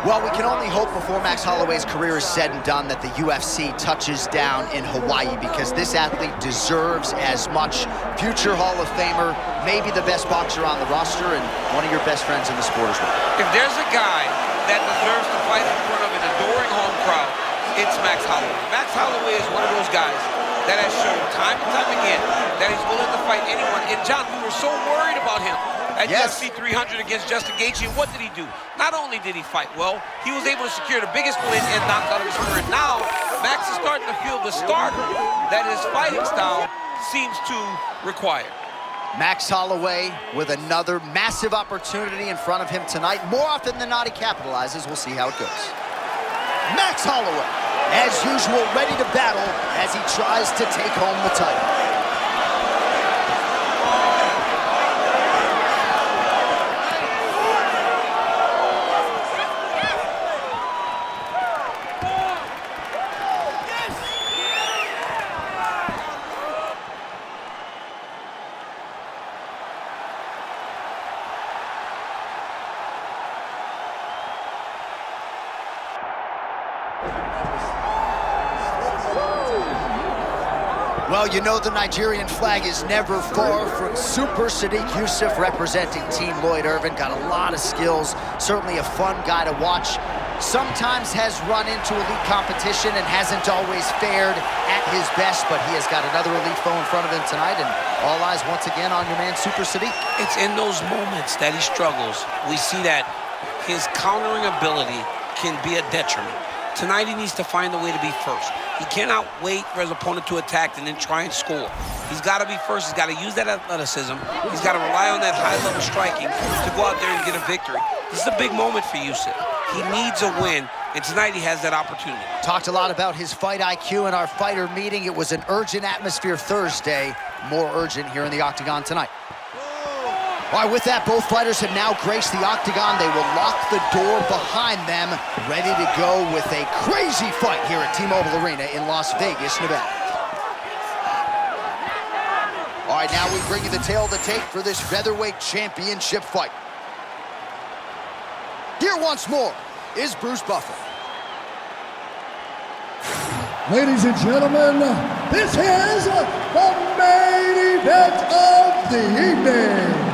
Well, we can only hope before Max Holloway's career is said and done that the UFC touches down in Hawaii, because this athlete deserves as much. Future Hall of Famer, maybe the best boxer on the roster, and one of your best friends in the sport as well. If there's a guy that deserves to fight in front of an adoring home crowd, it's Max Holloway. Max Holloway is one of those guys that has shown time and time again that he's willing to fight anyone. And John, we were so worried about him at UFC 300 against Justin Gaethje. And what did he do? Not only did he fight well, he was able to secure the biggest win and knockout of his career. Now, Max is starting to feel the starter that his fighting style seems to require. Max Holloway with another massive opportunity in front of him tonight. More often than not, he capitalizes. We'll see how it goes. Max Holloway, as usual, ready to battle as he tries to take home the title. Well, you know the Nigerian flag is never far from Super Sodiq Yusuff, representing Team Lloyd Irvin. Got a lot of skills, certainly a fun guy to watch. Sometimes has run into elite competition and hasn't always fared at his best, but he has got another elite foe in front of him tonight, and all eyes once again on your man, Super Sodiq. It's in those moments that he struggles. We see that his countering ability can be a detriment. Tonight he needs to find a way to be first. He cannot wait for his opponent to attack and then try and score. He's got to be first. He's got to use that athleticism. He's got to rely on that high-level striking to go out there and get a victory. This is a big moment for Yusuff. He needs a win, and tonight he has that opportunity. Talked a lot about his fight IQ in our fighter meeting. It was an urgent atmosphere Thursday. More urgent here in the octagon tonight. All right, with that, both fighters have now graced the octagon. They will lock the door behind them, ready to go with a crazy fight here at T-Mobile Arena in Las Vegas, Nevada. All right, now we bring you the tail of the tape for this featherweight championship fight. Here once more is Bruce Buffer. Ladies and gentlemen, this is the main event of the evening.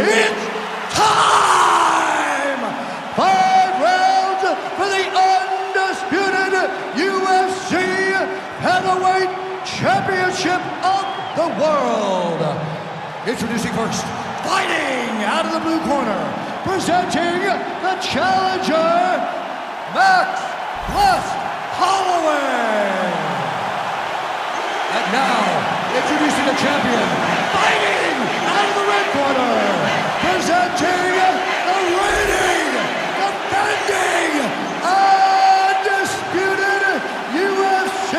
It's time! 5 rounds for the undisputed UFC Heavyweight Championship of the world. Introducing first, fighting out of the blue corner, presenting the challenger, Max Holloway. And now, introducing the champion, fighting out of the red corner, presenting the reigning, defending, undisputed UFC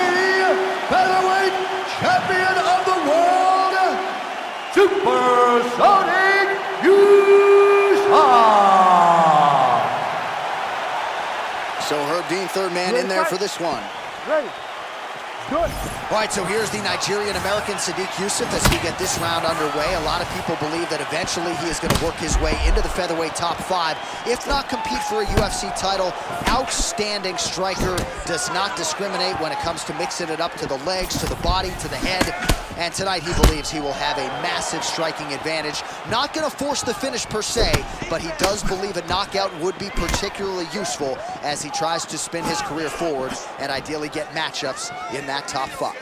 featherweight champion of the world, Super Sodiq Yusuff. So Herb Dean, third man in there for this one. Ready. Good. All right, so here's the Nigerian-American Sodiq Yusuff as we get this round underway. A lot of people believe that eventually he is going to work his way into the featherweight top 5, if not compete for a UFC title. Outstanding striker, does not discriminate when it comes to mixing it up to the legs, to the body, to the head. And tonight he believes he will have a massive striking advantage. Not going to force the finish per se, but he does believe a knockout would be particularly useful as he tries to spin his career forward and ideally get matchups in that top 5.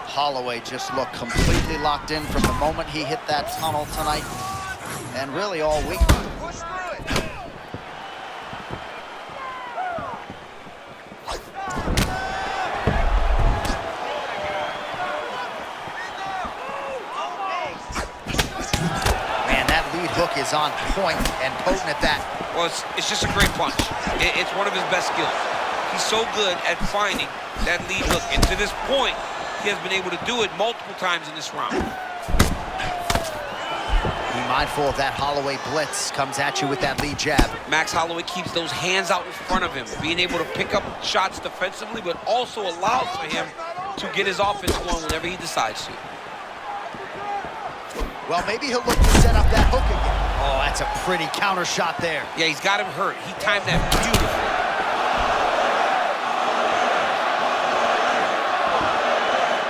Holloway just looked completely locked in from the moment he hit that tunnel tonight, and really all week. Man, that lead hook is on point and potent at that. Well, it's just a great punch. It's one of his best skills. He's so good at finding that lead hook, and to this point, he has been able to do it multiple times in this round. Be mindful of that Holloway blitz. Comes at you with that lead jab. Max Holloway keeps those hands out in front of him, being able to pick up shots defensively, but also allows for him to get his offense going whenever he decides to. Well, maybe he'll look to set up that hook again. Oh, that's a pretty counter shot there. Yeah, he's got him hurt. He timed that beautifully.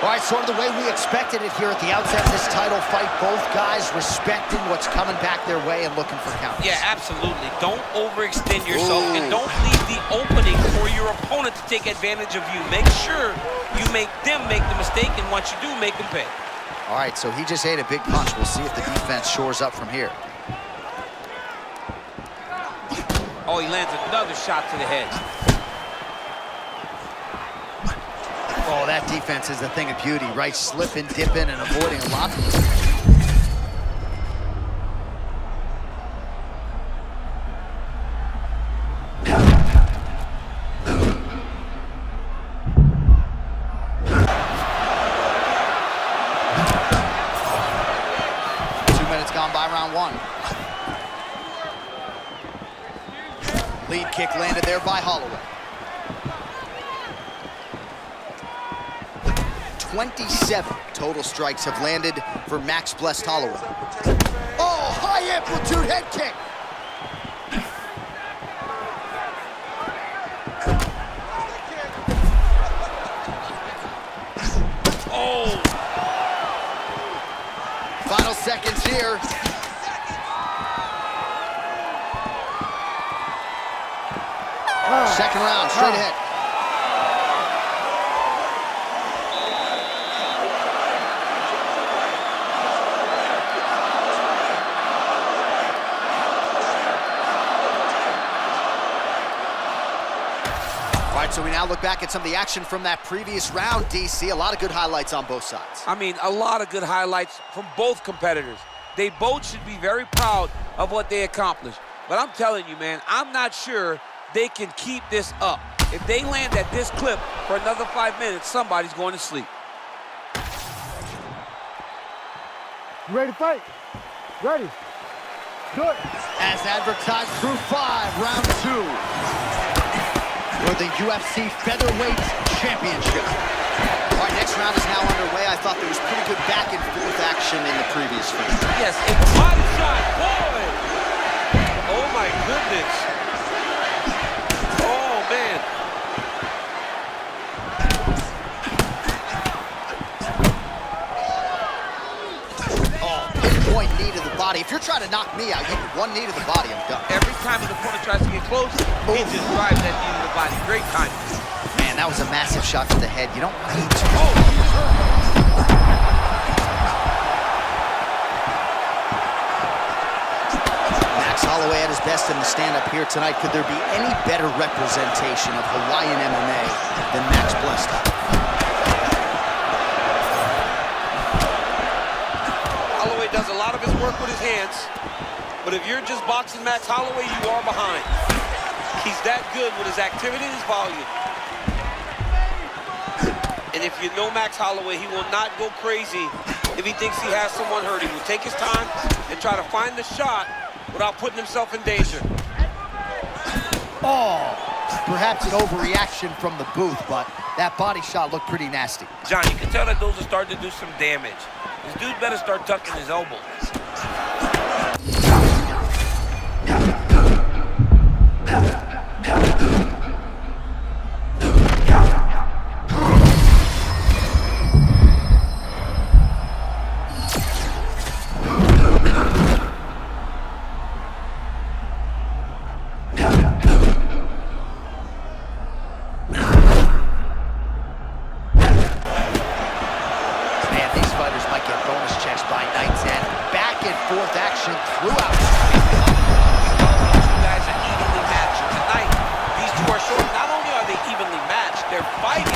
All right, sort of the way we expected it here at the outset of this title fight. Both guys respecting what's coming back their way and looking for counters. Yeah, absolutely. Don't overextend yourself, and don't leave the opening for your opponent to take advantage of you. Make sure you make them make the mistake, and once you do, make them pay. All right, so he just ate a big punch. We'll see if the defense shores up from here. Oh, he lands another shot to the head. Oh, that defense is a thing of beauty, right? Slipping, dipping, and avoiding a lot. 2 minutes gone by round one. Lead kick landed there by Holloway. 27 total strikes have landed for Max Blessed Holloway. Oh, high amplitude head kick. Oh! Final seconds here. Second round, straight ahead. All right, so we now look back at some of the action from that previous round, DC. A lot of good highlights on both sides. I mean, a lot of good highlights from both competitors. They both should be very proud of what they accomplished. But I'm telling you, man, I'm not sure they can keep this up. If they land at this clip for another 5 minutes, somebody's going to sleep. You ready to fight? Ready. Good. As advertised through 5, round 2. For the UFC Featherweight Championship. All right, next round is now underway. I thought there was pretty good back and forth action in the previous fight. Yes, it's a body shot, boy! Oh my goodness. Oh man. Oh, pinpoint knee to the body. If you're trying to knock me out, you get one knee to the body, I'm done. Every time his opponent tries to get close, he just drives that knee to the body. Great timing. Man, that was a massive shot to the head. You don't need to. Max Holloway at his best in the stand-up here tonight. Could there be any better representation of Hawaiian MMA than Max Blessed? Holloway does a lot of his work with his hands, but if you're just boxing Max Holloway, you are behind. He's that good with his activity and his volume. And if you know Max Holloway, he will not go crazy if he thinks he has someone hurt. He will take his time and try to find the shot without putting himself in danger. Oh, perhaps an overreaction from the booth, but that body shot looked pretty nasty. John, you can tell that those are starting to do some damage. This dude better start tucking his elbows. Fourth action throughout. These guys are evenly matched. Tonight, these two are showing not only are they evenly matched, they're fighting.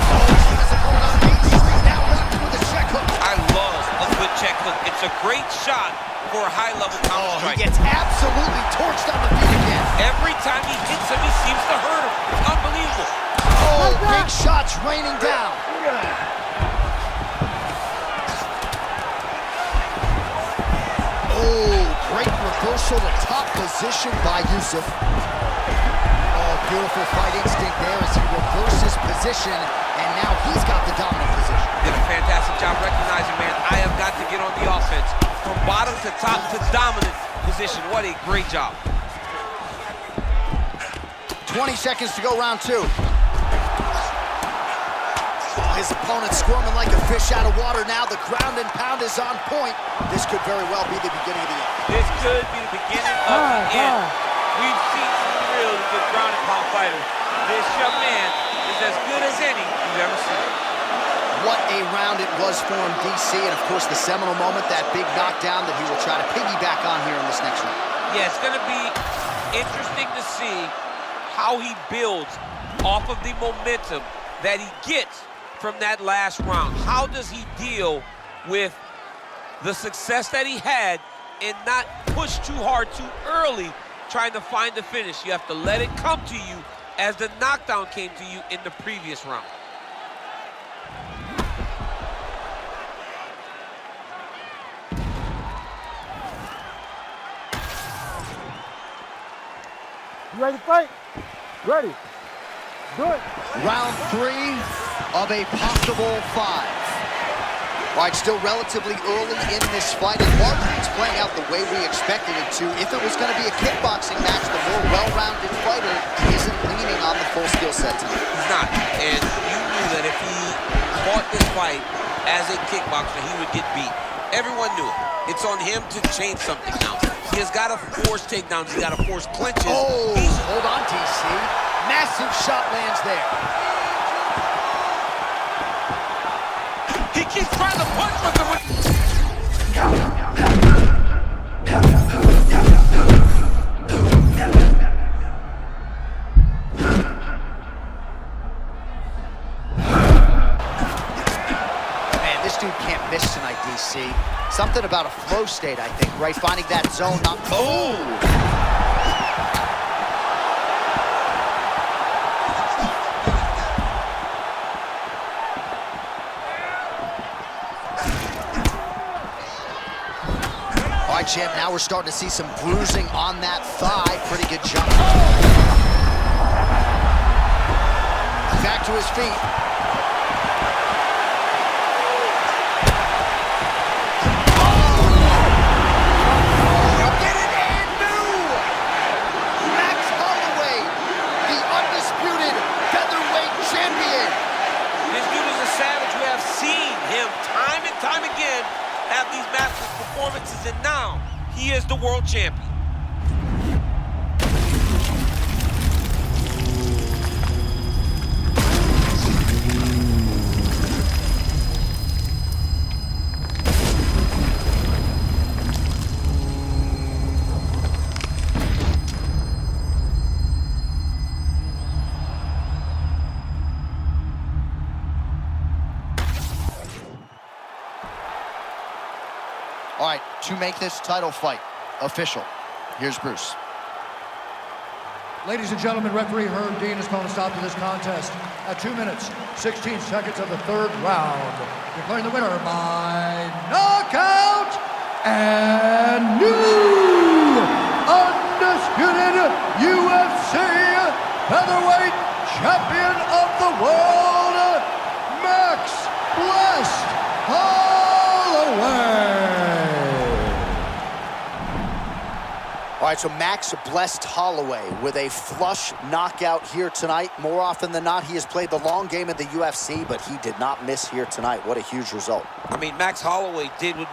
I love a good check hook. It's a great shot for a high-level counter strike. He gets absolutely torched on the feet again. Every time he hits him, he seems to hurt him. It's unbelievable. Oh, big shots raining down. Oh, great reversal to top position by Yusuff. Oh, beautiful fight instinct there as he reverses position, and now he's got the dominant position. bottom to top to dominant position. What a great job. 20 seconds to go, round 2. His opponent squirming like a fish out of water now. The ground and pound is on point. This could very well be the beginning of the end. This could be the beginning of the end. We've seen some really good ground and pound fighters. This young man is as good as any you've ever seen. What a round it was for him, DC, and of course the seminal moment, that big knockdown that he will try to piggyback on here in this next round. Yeah, it's going to be interesting to see how he builds off of the momentum that he gets from that last round. How does he deal with the success that he had and not push too hard too early trying to find the finish? You have to let it come to you as the knockdown came to you in the previous round. You ready to fight? Ready. Do it. Round 3 of a possible 5. All right, still relatively early in this fight, and largely it's playing out the way we expected it to. If it was going to be a kickboxing match, the more well-rounded fighter isn't leaning on the full skill set tonight. He's not, and you knew that if he fought this fight as a kickboxer, he would get beat. Everyone knew it. It's on him to change something now. He has got to force takedowns. He's got to force clinches. Oh, hold on, DC. Massive shot lands there. He keeps trying to punch with the... Man, this dude can't miss tonight, DC. Something about a flow state, I think, right? Finding that zone. Not... Oh! All right, champ, now we're starting to see some bruising on that thigh. Pretty good jump. Back to his feet. Get it and new! Max Holloway, the undisputed featherweight champion. This dude is a savage. We have seen him time and time again have these massive performances, and now he is the world champion. All right, to make this title fight official, here's Bruce. Ladies and gentlemen, referee Herb Dean has called a stop to this contest at 2 minutes, 16 seconds of the 3rd round. Declaring the winner by knockout and new undisputed UFC featherweight champion of the world, Max Blessed Holloway. All right, so Max Blessed Holloway with a flush knockout here tonight. More often than not, he has played the long game in the UFC, but he did not miss here tonight. What a huge result. I mean, Max Holloway did what